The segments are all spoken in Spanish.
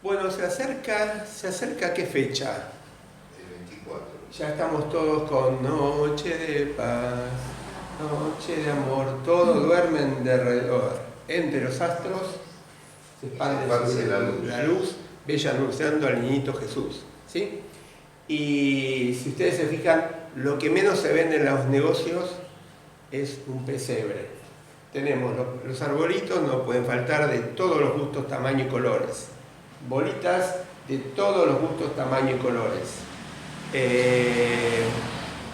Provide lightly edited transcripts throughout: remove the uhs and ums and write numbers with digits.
Bueno, se acerca ¿qué fecha? El 24. Ya estamos todos con noche de paz, noche de amor, todos duermen de alrededor. Entre los astros se expande la luz, bella anunciando al niñito Jesús, ¿sí? Y si ustedes se fijan, lo que menos se vende en los negocios es un pesebre. Tenemos los arbolitos, no pueden faltar, de todos los gustos, tamaño y colores. Bolitas de todos los gustos, tamaño y colores.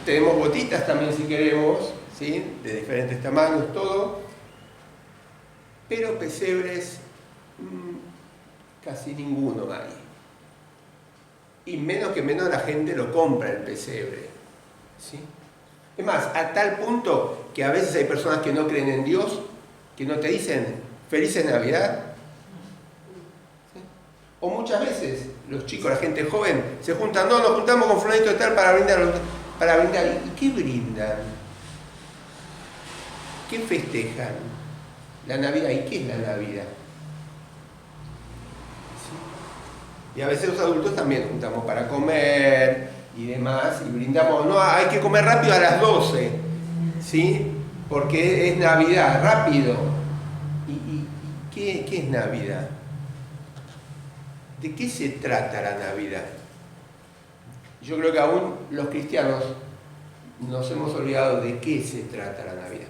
Tenemos botitas también si queremos, ¿sí? De diferentes tamaños, todo. Pero pesebres, casi ninguno hay. Y menos que menos la gente lo compra el pesebre, ¿sí? Es más, a tal punto que a veces hay personas que no creen en Dios, que no te dicen Feliz Navidad. ¿Sí? O muchas veces los chicos, la gente joven, se juntan, no, nos juntamos con fulanito de tal para brindar. ¿Y qué brindan? ¿Qué festejan? La Navidad. ¿Y qué es la Navidad? ¿Sí? Y a veces los adultos también juntamos para comer y demás, y brindamos, no, hay que comer rápido a las 12, ¿sí? Porque es Navidad, rápido. ¿Y qué es Navidad? ¿De qué se trata la Navidad? Yo creo que aún los cristianos nos hemos olvidado de qué se trata la Navidad.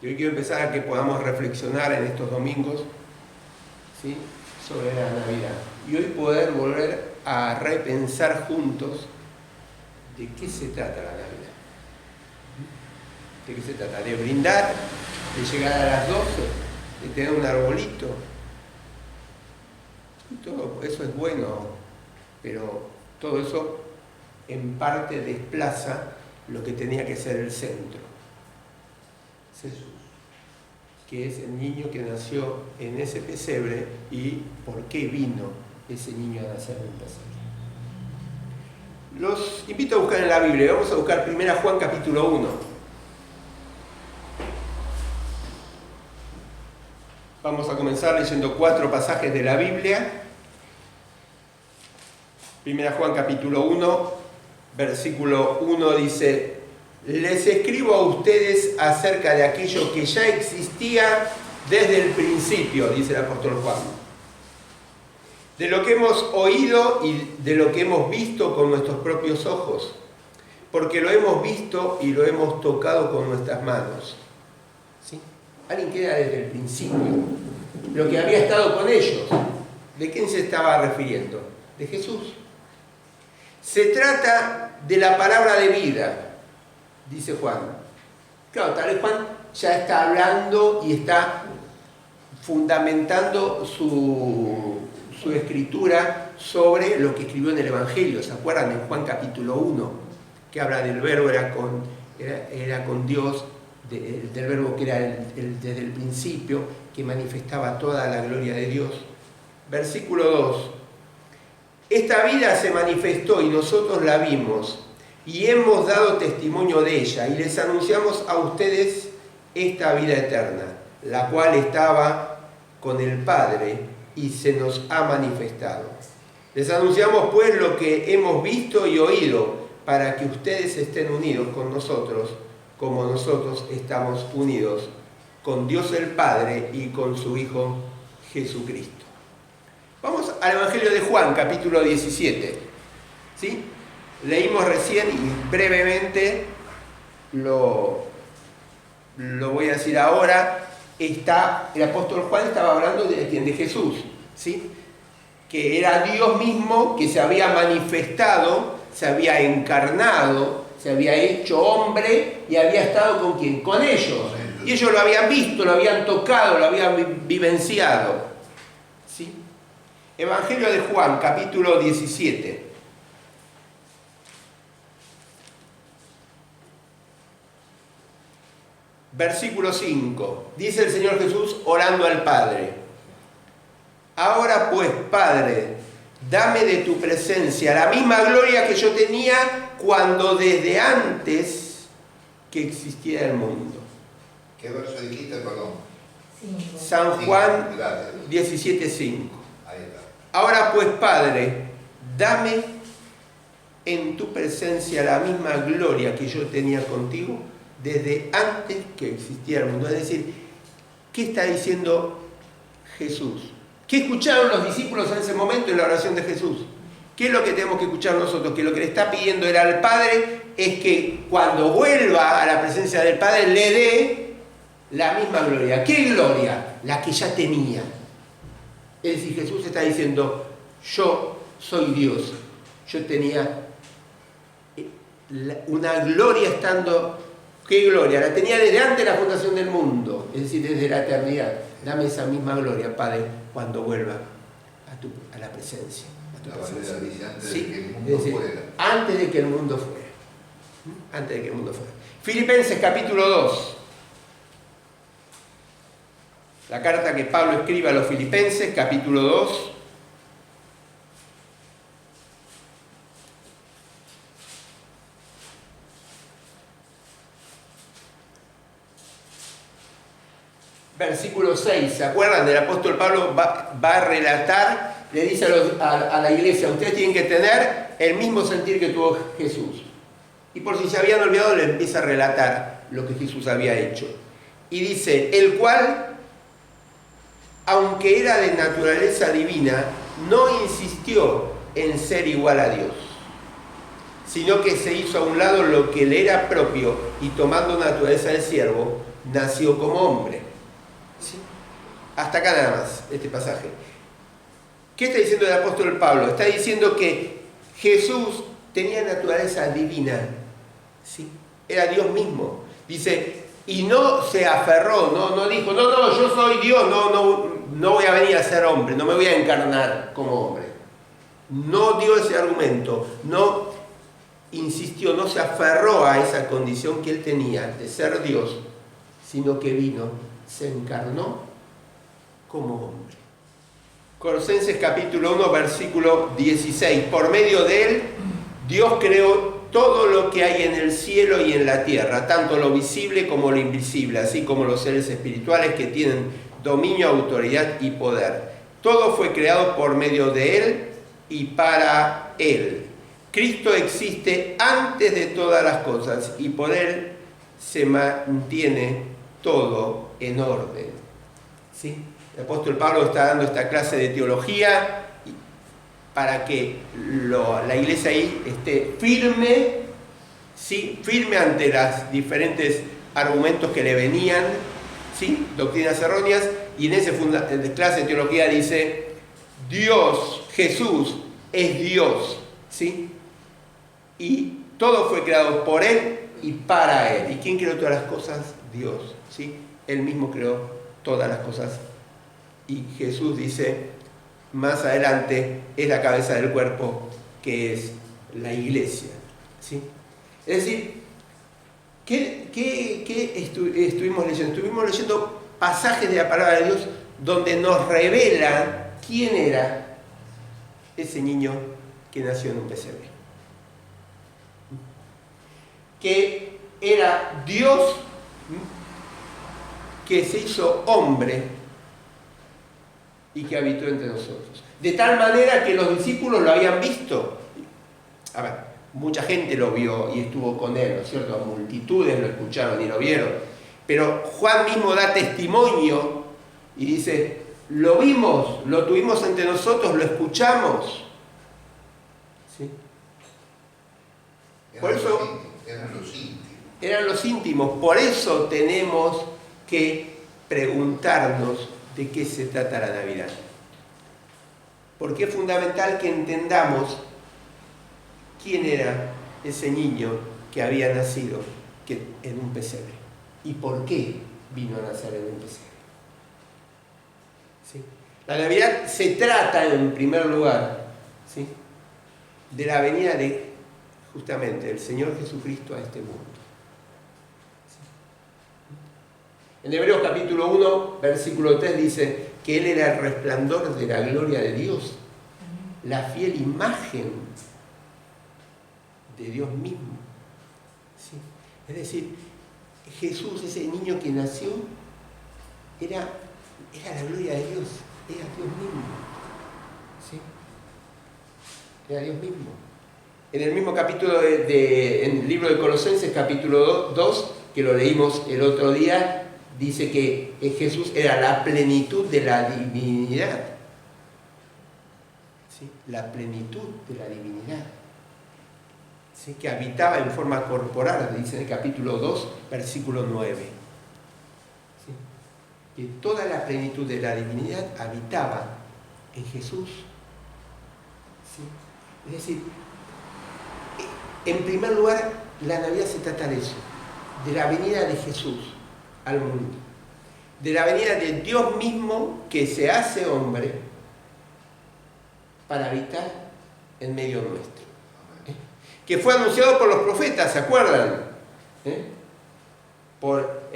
Yo quiero empezar a que podamos reflexionar en estos domingos, ¿sí? Sobre la Navidad. Y hoy poder volver a repensar juntos de qué se trata la Navidad. ¿De qué se trata? ¿De brindar? ¿De llegar a las 12? ¿De tener un arbolito? Y todo eso es bueno, pero todo eso en parte desplaza lo que tenía que ser el centro. Jesús, que es el niño que nació en ese pesebre y por qué vino ese niño a nacer en un pesebre. Los invito a buscar en la Biblia. Vamos a buscar 1 Juan capítulo 1. Vamos a comenzar leyendo 4 pasajes de la Biblia. 1 Juan capítulo 1, versículo 1 dice: les escribo a ustedes acerca de aquello que ya existía desde el principio, dice el apóstol Juan. De lo que hemos oído y de lo que hemos visto con nuestros propios ojos, porque lo hemos visto y lo hemos tocado con nuestras manos. ¿Sí? Alguien que era desde el principio, lo que había estado con ellos. ¿De quién se estaba refiriendo? De Jesús. Se trata de la palabra de vida, dice Juan. Claro, tal vez Juan ya está hablando y está fundamentando su escritura sobre lo que escribió en el Evangelio. ¿Se acuerdan? En Juan capítulo 1, que habla del verbo era con Dios, del verbo que era desde el principio, que manifestaba toda la gloria de Dios. Versículo 2. Esta vida se manifestó y nosotros la vimos y hemos dado testimonio de ella y les anunciamos a ustedes esta vida eterna, la cual estaba con el Padre y se nos ha manifestado. Les anunciamos pues lo que hemos visto y oído, para que ustedes estén unidos con nosotros, como nosotros estamos unidos con Dios el Padre y con su Hijo Jesucristo. Vamos al Evangelio de Juan, capítulo 17. ¿Sí? Leímos recién y brevemente lo voy a decir ahora. El apóstol Juan estaba hablando de quién, de Jesús, ¿sí? Que era Dios mismo, que se había manifestado, se había encarnado, se había hecho hombre y había estado ¿con quién? Con ellos. Y ellos lo habían visto, lo habían tocado, lo habían vivenciado. ¿Sí? Evangelio de Juan, capítulo 17. Versículo 5. Dice el Señor Jesús orando al Padre: ahora pues, Padre, dame de tu presencia la misma gloria que yo tenía cuando desde antes que existiera el mundo. ¿Qué verso dijiste, perdón? San Juan 17:5. Ahí está. Ahora pues, Padre, dame en tu presencia la misma gloria que yo tenía contigo desde antes que existiera el mundo. Es decir, ¿qué está diciendo Jesús? ¿Qué escucharon los discípulos en ese momento en la oración de Jesús? ¿Qué es lo que tenemos que escuchar nosotros? Que lo que le está pidiendo él al Padre es que cuando vuelva a la presencia del Padre le dé la misma gloria. ¿Qué gloria? La que ya tenía. Es decir, Jesús está diciendo, yo soy Dios. Yo tenía una gloria estando... ¿Qué gloria? La tenía desde antes de la fundación del mundo, es decir, desde la eternidad. Dame esa misma gloria, Padre, cuando vuelva a la presencia. La Valera dice antes Sí, de que el es mundo decir, fuera. antes de que el mundo fuera. Antes de que el mundo fuera. Filipenses capítulo 2. La carta que Pablo escribe a los Filipenses, capítulo 2. Versículo 6, ¿se acuerdan? El apóstol Pablo va a relatar, le dice a la iglesia, ustedes tienen que tener el mismo sentir que tuvo Jesús. Y por si se habían olvidado, le empieza a relatar lo que Jesús había hecho. Y dice, el cual, aunque era de naturaleza divina, no insistió en ser igual a Dios, sino que se hizo a un lado lo que le era propio y tomando naturaleza de siervo, nació como hombre. ¿Sí? Hasta acá nada más, este pasaje. ¿Qué está diciendo el apóstol Pablo? Está diciendo que Jesús tenía naturaleza divina, ¿sí? Era Dios mismo. Dice, y no se aferró, no dijo, no, yo soy Dios, no voy a venir a ser hombre, no me voy a encarnar como hombre. No dio ese argumento, no insistió, no se aferró a esa condición que él tenía de ser Dios, sino que vino, se encarnó como hombre. Colosenses capítulo 1, versículo 16. Por medio de él, Dios creó todo lo que hay en el cielo y en la tierra, tanto lo visible como lo invisible, así como los seres espirituales que tienen dominio, autoridad y poder. Todo fue creado por medio de él y para él. Cristo existe antes de todas las cosas y por él se mantiene todo en orden. ¿Sí? El apóstol Pablo está dando esta clase de teología para que la iglesia ahí esté firme, ¿sí? Firme ante los diferentes argumentos que le venían, ¿sí? Doctrinas erróneas, y en esa clase de teología dice, Dios, Jesús, es Dios, ¿sí? Y todo fue creado por él y para él. ¿Y quién creó todas las cosas? Dios, ¿sí? Él mismo creó todas las cosas. Y Jesús dice, más adelante, es la cabeza del cuerpo, que es la iglesia, ¿sí? Es decir, ¿qué estuvimos leyendo? Estuvimos leyendo pasajes de la palabra de Dios donde nos revelan quién era ese niño que nació en un pesebre. Que era Dios que se hizo hombre y que habitó entre nosotros. De tal manera que los discípulos lo habían visto. A ver, mucha gente lo vio y estuvo con él, ¿no es cierto? Multitudes lo escucharon y lo vieron. Pero Juan mismo da testimonio y dice, lo vimos, lo tuvimos entre nosotros, lo escuchamos. ¿Sí? Por eso... Eran los íntimos. Por eso tenemos que preguntarnos de qué se trata la Navidad. Porque es fundamental que entendamos quién era ese niño que había nacido en un pesebre y por qué vino a nacer en un pesebre. ¿Sí? La Navidad se trata, en primer lugar, ¿sí?, de la venida de justamente el Señor Jesucristo a este mundo. En Hebreos capítulo 1, versículo 3 dice que Él era el resplandor de la gloria de Dios, la fiel imagen de Dios mismo. ¿Sí? Es decir, Jesús, ese niño que nació, era la gloria de Dios, era Dios mismo. ¿Sí? Era Dios mismo. En el mismo capítulo en el libro de Colosenses, capítulo 2, que lo leímos el otro día, dice que Jesús era la plenitud de la divinidad. ¿Sí? La plenitud de la divinidad. ¿Sí? Que habitaba en forma corporal, dice en el capítulo 2, versículo 9. ¿Sí? Que toda la plenitud de la divinidad habitaba en Jesús. ¿Sí? Es decir, en primer lugar, la Navidad se trata de eso, de la venida de Jesús al mundo, de la venida de Dios mismo que se hace hombre para habitar en medio nuestro. Que fue anunciado por los profetas, ¿se acuerdan? Por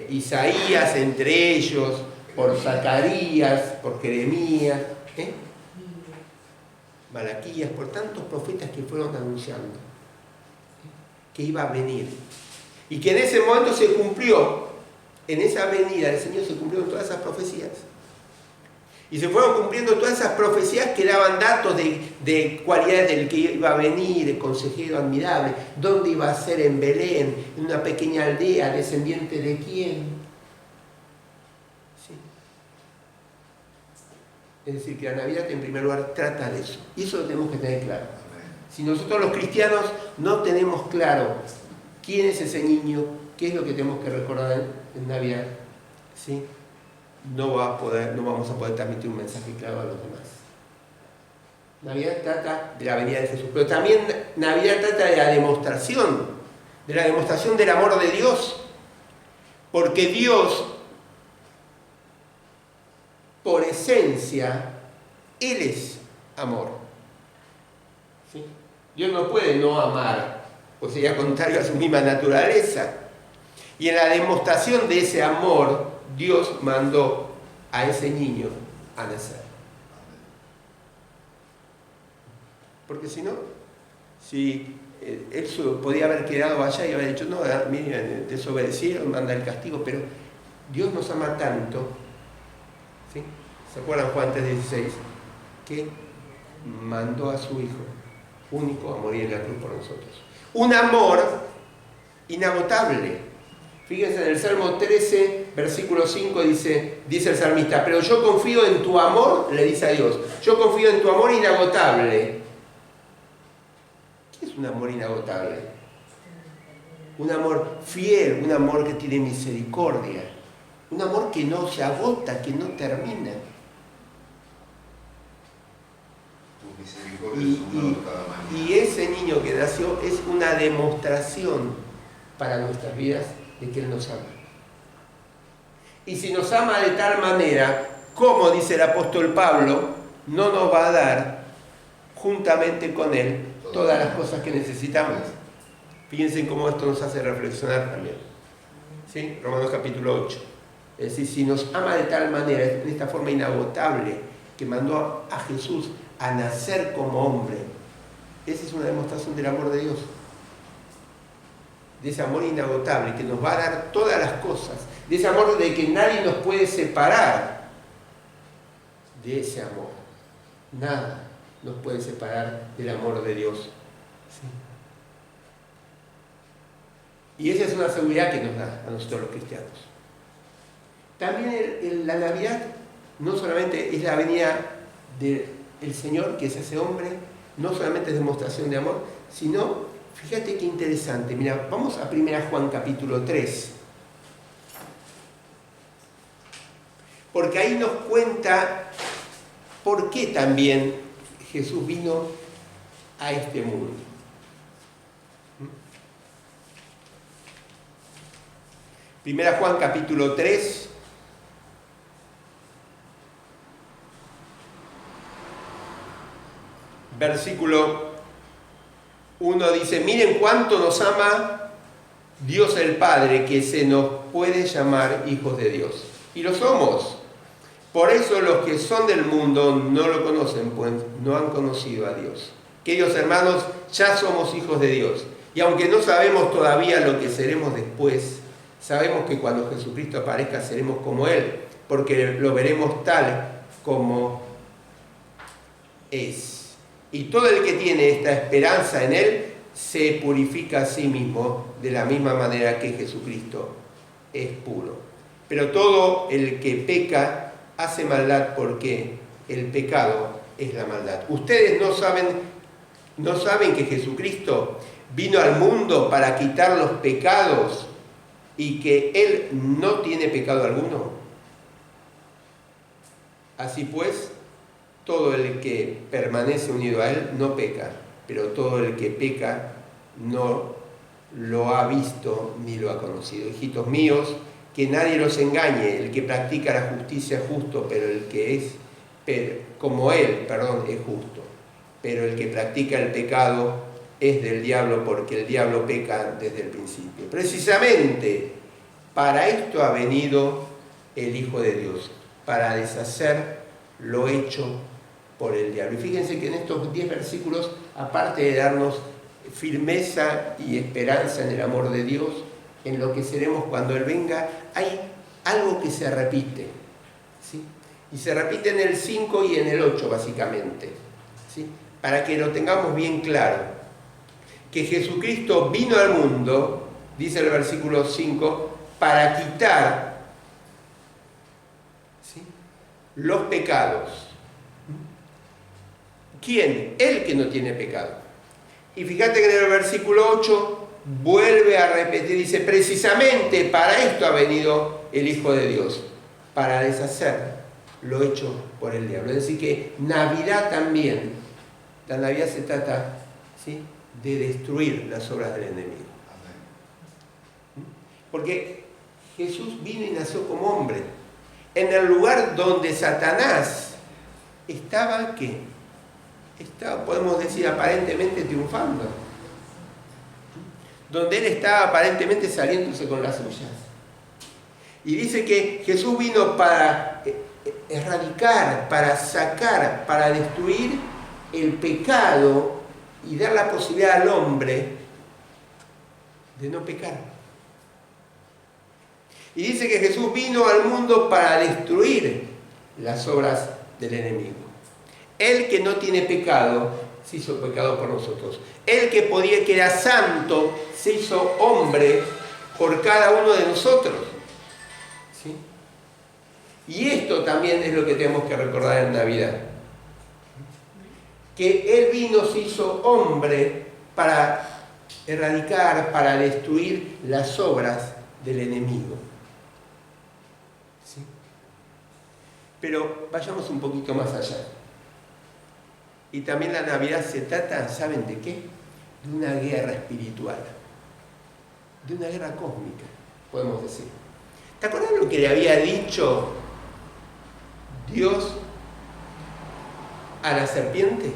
Isaías entre ellos, por Zacarías, por Jeremías, Malaquías, por tantos profetas que fueron anunciando que iba a venir. Y que en ese momento se cumplió, en esa venida del Señor se cumplieron todas esas profecías. Y se fueron cumpliendo todas esas profecías que daban datos de cualidades del que iba a venir, el consejero admirable, dónde iba a ser en Belén, en una pequeña aldea, descendiente de quién. ¿Sí? Es decir, que la Navidad en primer lugar trata de eso. Y eso lo tenemos que tener claro. Si nosotros los cristianos no tenemos claro quién es ese niño, qué es lo que tenemos que recordar en Navidad, ¿sí? No vamos a poder transmitir un mensaje claro a los demás. Navidad trata de la venida de Jesús, pero también Navidad trata de la demostración del amor de Dios, porque Dios, por esencia, Él es amor. ¿Sí? Dios no puede no amar, o sería contrario a su misma naturaleza. Y en la demostración de ese amor, Dios mandó a ese niño a nacer. Porque si no, si él podía haber quedado allá y haber dicho, no, miren, desobedecieron, manda el castigo, pero Dios nos ama tanto, ¿sí? ¿Se acuerdan Juan 3:16? Que mandó a su Hijo único a morir en la cruz por nosotros. Un amor inagotable. Fíjense en el Salmo 13, versículo 5, dice el salmista, pero yo confío en tu amor, le dice a Dios, yo confío en tu amor inagotable. ¿Qué es un amor inagotable? Un amor fiel, un amor que tiene misericordia, un amor que no se agota, que no termina. Y ese niño que nació es una demostración para nuestras vidas de que Él nos ama. Y si nos ama de tal manera, como dice el apóstol Pablo, no nos va a dar juntamente con Él todas las cosas que necesitamos. Fíjense cómo esto nos hace reflexionar también. ¿Sí? Romanos capítulo 8. Es decir, si nos ama de tal manera, en esta forma inagotable, que mandó a Jesús a nacer como hombre, esa es una demostración del amor de Dios. De ese amor inagotable que nos va a dar todas las cosas, de ese amor de que nadie nos puede separar de ese amor. Nada nos puede separar del amor de Dios. ¿Sí? Y esa es una seguridad que nos da a nosotros los cristianos. También la Navidad no solamente es la venida del Señor que se hace hombre, no solamente es demostración de amor, sino, fíjate qué interesante, mira, vamos a 1 Juan capítulo 3. Porque ahí nos cuenta por qué también Jesús vino a este mundo. Primera Juan capítulo 3. Versículo 1 dice, miren cuánto nos ama Dios el Padre, que se nos puede llamar hijos de Dios. Y lo somos. Por eso los que son del mundo no lo conocen, pues no han conocido a Dios. Queridos hermanos, ya somos hijos de Dios. Y aunque no sabemos todavía lo que seremos después, sabemos que cuando Jesucristo aparezca seremos como Él, porque lo veremos tal como es. Y todo el que tiene esta esperanza en Él se purifica a sí mismo de la misma manera que Jesucristo es puro. Pero todo el que peca hace maldad porque el pecado es la maldad. Ustedes no saben que Jesucristo vino al mundo para quitar los pecados y que Él no tiene pecado alguno. Así pues, todo el que permanece unido a Él no peca, pero todo el que peca no lo ha visto ni lo ha conocido. Hijitos míos, que nadie los engañe. El que practica la justicia es justo, pero el que es como Él, es justo. Pero el que practica el pecado es del diablo, porque el diablo peca desde el principio. Precisamente para esto ha venido el Hijo de Dios, para deshacer lo hecho por el diablo. Y fíjense que en estos 10 versículos, aparte de darnos firmeza y esperanza en el amor de Dios, en lo que seremos cuando Él venga, hay algo que se repite, ¿sí? Y se repite en el 5 y en el 8 básicamente, ¿sí? Para que lo tengamos bien claro, que Jesucristo vino al mundo, dice el versículo 5, para quitar, ¿sí?, los pecados. ¿Quién? El que no tiene pecado. Y fíjate que en el versículo 8 vuelve a repetir, dice, precisamente para esto ha venido el Hijo de Dios, para deshacer lo hecho por el diablo. Es decir, que Navidad también, la Navidad se trata, ¿sí?, de destruir las obras del enemigo. Porque Jesús vino y nació como hombre, en el lugar donde Satanás estaba, ¿qué? Estaba, podemos decir, aparentemente triunfando, donde él estaba aparentemente saliéndose con las suyas. Y dice que Jesús vino para erradicar, para sacar, para destruir el pecado y dar la posibilidad al hombre de no pecar. Y dice que Jesús vino al mundo para destruir las obras del enemigo. El que no tiene pecado se hizo pecado por nosotros. El que era santo se hizo hombre por cada uno de nosotros. ¿Sí? Y esto también es lo que tenemos que recordar en Navidad. Que Él vino, se hizo hombre para erradicar, para destruir las obras del enemigo. ¿Sí? Pero vayamos un poquito más allá. Y también la Navidad se trata, ¿saben de qué? De una guerra espiritual, de una guerra cósmica, podemos decir. ¿Te acuerdas lo que le había dicho Dios a la serpiente?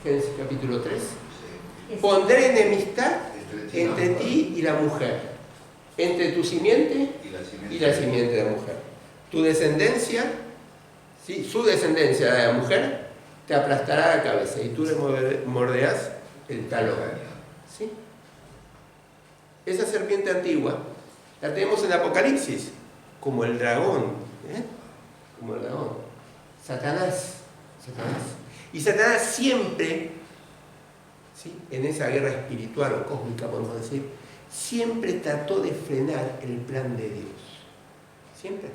Génesis capítulo 3. Sí. Pondré enemistad entre ti y la mujer, entre tu simiente y la simiente de la mujer. Tu descendencia, ¿sí?, su descendencia de la mujer, te aplastará la cabeza y tú le morderás el talón. ¿Sí? Esa serpiente antigua la tenemos en Apocalipsis como el dragón, como el dragón. Satanás. Y Satanás siempre, ¿sí?, en esa guerra espiritual o cósmica, podemos decir, siempre trató de frenar el plan de Dios. Siempre.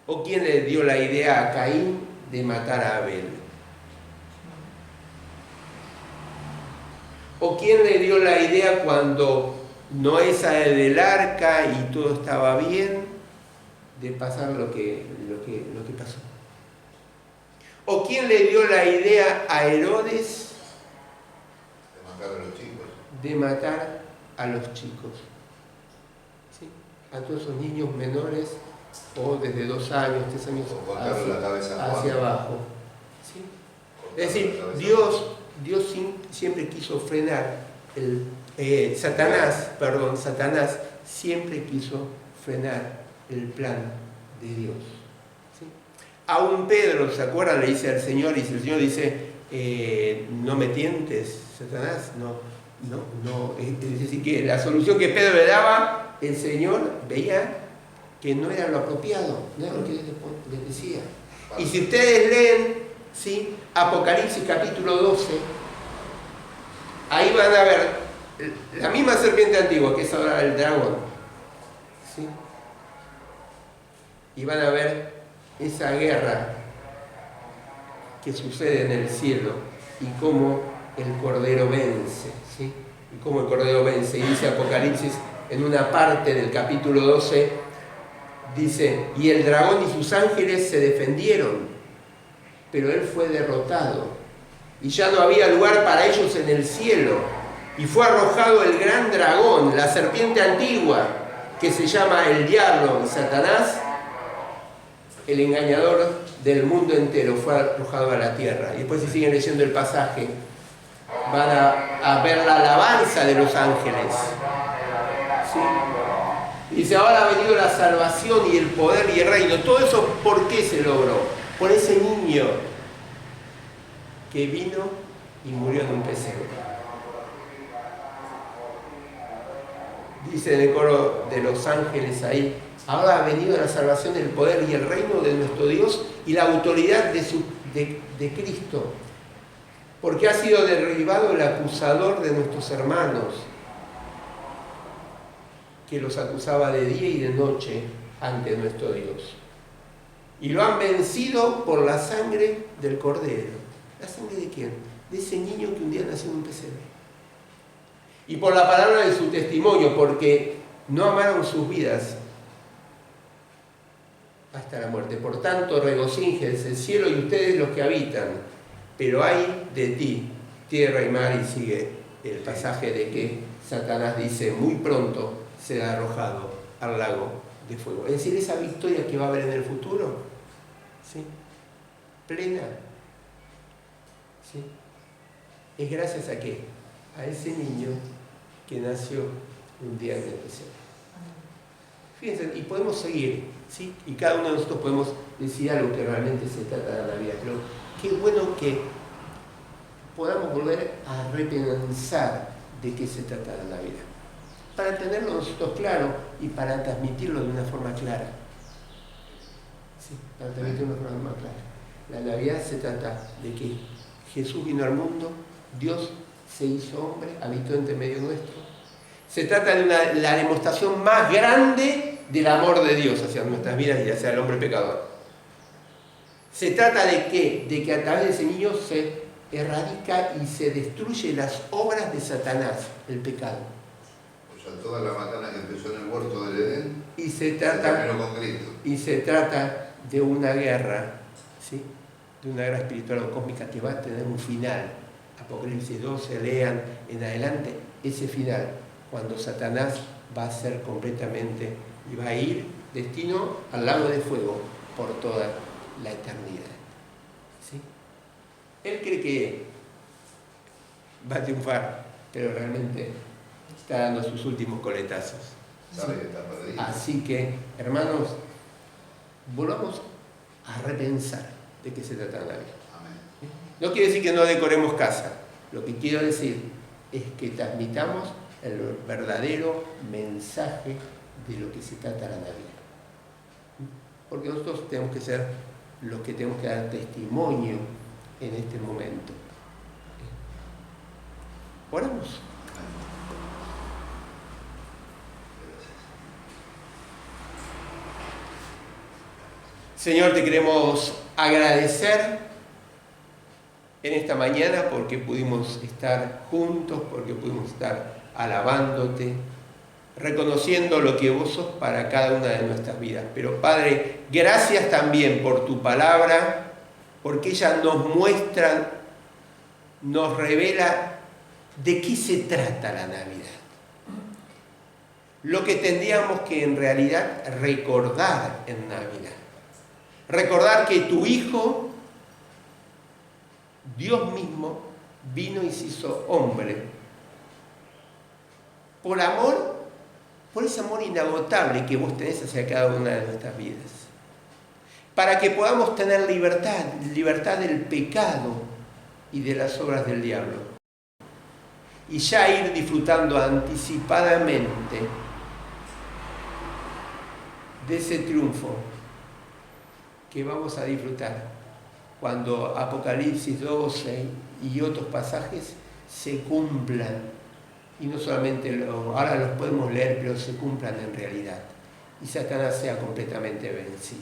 ¿O quién le dio la idea a Caín de matar a Abel? ¿O quién le dio la idea cuando Noé sale del arca y todo estaba bien, de pasar lo que pasó? ¿O quién le dio la idea a Herodes de matar a los chicos? ¿Sí? A todos esos niños menores, o desde 2 años, 3 años hacia abajo. ¿Sí? Es decir, Dios siempre quiso frenar Satanás siempre quiso frenar el plan de Dios. ¿Sí? Aún Pedro, ¿se acuerdan? Le dice al Señor, y el Señor dice, no me tientes, Satanás, no. Es decir, que la solución que Pedro le daba, el Señor veía que no era lo apropiado, no era lo que les decía. Y si ustedes leen ¿sí? Apocalipsis capítulo 12, ahí van a ver la misma serpiente antigua, que es ahora el dragón, ¿sí? Y van a ver esa guerra que sucede en el cielo y cómo el Cordero vence, ¿sí? Y cómo el Cordero vence. Y dice Apocalipsis, en una parte del capítulo 12, dice, y el dragón y sus ángeles se defendieron, pero él fue derrotado, y ya no había lugar para ellos en el cielo, y fue arrojado el gran dragón, la serpiente antigua, que se llama el diablo y Satanás, el engañador del mundo entero, fue arrojado a la tierra. Y después, si siguen leyendo el pasaje, van a ver la alabanza de los ángeles, ¿sí? Dice, ahora ha venido la salvación y el poder y el reino. Todo eso, ¿por qué se logró? Por ese niño que vino y murió en un pesebre. Dice en el coro de los ángeles ahí, ahora ha venido la salvación, el poder y el reino de nuestro Dios y la autoridad de Cristo, porque ha sido derribado el acusador de nuestros hermanos, que los acusaba de día y de noche ante nuestro Dios. Y lo han vencido por la sangre del Cordero. ¿La sangre de quién? De ese niño que un día nació en un pesebre. Y por la palabra de su testimonio, porque no amaron sus vidas hasta la muerte. Por tanto, regocíjense el cielo y ustedes los que habitan. Pero hay de ti, tierra y mar, y sigue el pasaje de que Satanás dice, muy pronto será arrojado al lago de fuego. Es decir, esa victoria que va a haber en el futuro, ¿sí? Plena, ¿sí? Es gracias a qué? A ese niño que nació un día en el pesebre. Fíjense, y podemos seguir, ¿sí? Y cada uno de nosotros podemos decir algo que realmente se trata de la vida, pero qué bueno que podamos volver a repensar de qué se trata de la vida, para tenerlo nosotros claro y para transmitirlo de una forma clara. Sí, para transmitirlo de una forma clara. La Navidad se trata de que Jesús vino al mundo, Dios se hizo hombre, habitó entre medio nuestro. Se trata de la demostración más grande del amor de Dios hacia nuestras vidas y hacia el hombre pecador. Se trata de ¿qué? De que a través de ese niño se erradica y se destruye las obras de Satanás, el pecado. O sea, toda la macana que empezó en el huerto del Edén y se trata de una guerra, ¿sí? De una guerra espiritual o cósmica que va a tener un final. Apocalipsis 12, lean en adelante ese final, cuando Satanás va a ser completamente y va a ir destino al lago de fuego por toda la eternidad. ¿Sí? Él cree que va a triunfar, pero realmente está dando sus últimos coletazos. Sabe que está perdido. Así que, hermanos, volvamos a repensar de qué se trata la vida. Amén. No quiere decir que no decoremos casa. Lo que quiero decir es que transmitamos el verdadero mensaje de lo que se trata la Navidad. Porque nosotros tenemos que ser los que tenemos que dar testimonio en este momento. Oramos. Señor, te queremos agradecer en esta mañana porque pudimos estar juntos, porque pudimos estar alabándote, reconociendo lo que vos sos para cada una de nuestras vidas. Pero Padre, gracias también por tu palabra, porque ella nos muestra, nos revela de qué se trata la Navidad. Lo que tendríamos que en realidad recordar en Navidad. Recordar que tu Hijo, Dios mismo, vino y se hizo hombre. Por amor, por ese amor inagotable que vos tenés hacia cada una de nuestras vidas. Para que podamos tener libertad del pecado y de las obras del diablo. Y ya ir disfrutando anticipadamente de ese triunfo que vamos a disfrutar cuando Apocalipsis 12 y otros pasajes se cumplan. Y no solamente ahora los podemos leer, pero se cumplan en realidad. Y Satanás sea completamente vencido.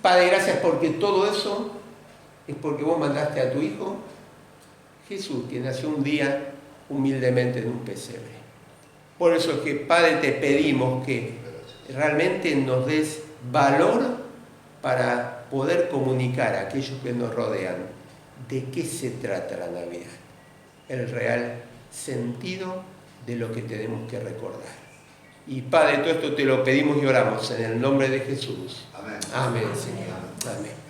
Padre, gracias porque todo eso es porque vos mandaste a tu Hijo Jesús, que nació un día humildemente en un pesebre. Por eso es que, Padre, te pedimos que realmente nos des valor para poder comunicar a aquellos que nos rodean de qué se trata la Navidad, el real sentido de lo que tenemos que recordar. Y Padre, todo esto te lo pedimos y oramos en el nombre de Jesús. Amén. Amén, Señor. Amén.